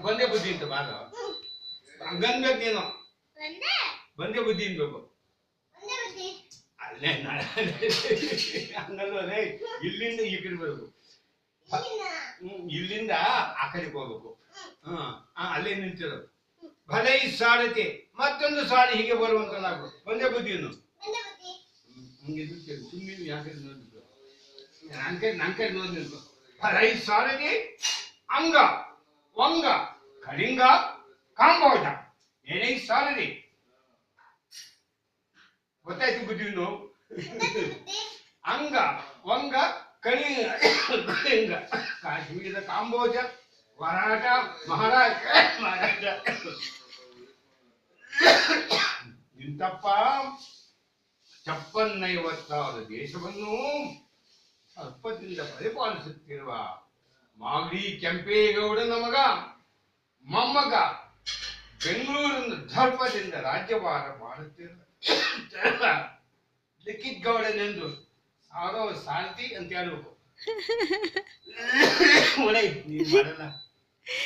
ಬಂದೇ ಬುದ್ಧಿ ಅಂತ ಬಾರ ಹಂಗನ್ಬೇಕು ನೀನು ಬಂದೇ ಬುದ್ಧಿ ಅನ್ಬೇಕು ಅಲ್ಲೇ ಹಂಗಲ್ವೇ ಇಲ್ಲಿಂದ ಈ ಕಡೆ ಬರ್ಬೇಕು ಇಲ್ಲಿಂದ ಆ ಕಡೆಗೆ ಹೋಗ್ಬೇಕು ಅಲ್ಲೇ ನಿಂತಿರೋದು ಭಲೈ ಸಾರಥಿ ಮತ್ತೊಂದು ಸಾರಿ ಹೀಗೆ ಬರುವಂತ ನಾವು ಒಂದೇ ಬುದ್ಧಿಯನ್ನು ಸುಮ್ಮನೆ ಯಾಕೆ ನೋಡಿದ್ರು ನನ್ನ ಕಡೆ ನೋಡಿದ್ರು ಭಲೈ ಸಾರಥಿ ಅಂಗ ವಂಗ ಕಳಿಂಗ ಕಾಂಬೋಜ ಏನೇ ಸಾರಥಿ ಗೊತ್ತಾಯ್ತು ಬುದ್ಧಿಯನ್ನು ಅಂಗ ವಂಗ ಕಳಿಂಗ ಕಾಶ್ಮೀರದ ಕಾಂಬೋಜ ಮರಾಠ ಮಹಾರಾಜ ಇಂತಪ್ಪ 56 ದೇಶವನ್ನು ಅಲ್ಪದಿಂದ ಪರಿಪಾಲಿಸುತ್ತಿರುವ ಮಾಗಡಿ ಕೆಂಪೇಗೌಡನ ಮಗ ಮೊಮ್ಮಗ ಬೆಂಗಳೂರಿನ ದರ್ಪದಿಂದ ರಾಜ್ಯಭಾರ ಮಾಡುತ್ತಿರುವ ಲಿಖಿತ್ ಗೌಡನೆಂದು ಸಾರಥಿ ಅಂತ ಹೇಳ್ಬೇಕು ನೀನ್ ಮಾಡಲ್ಲ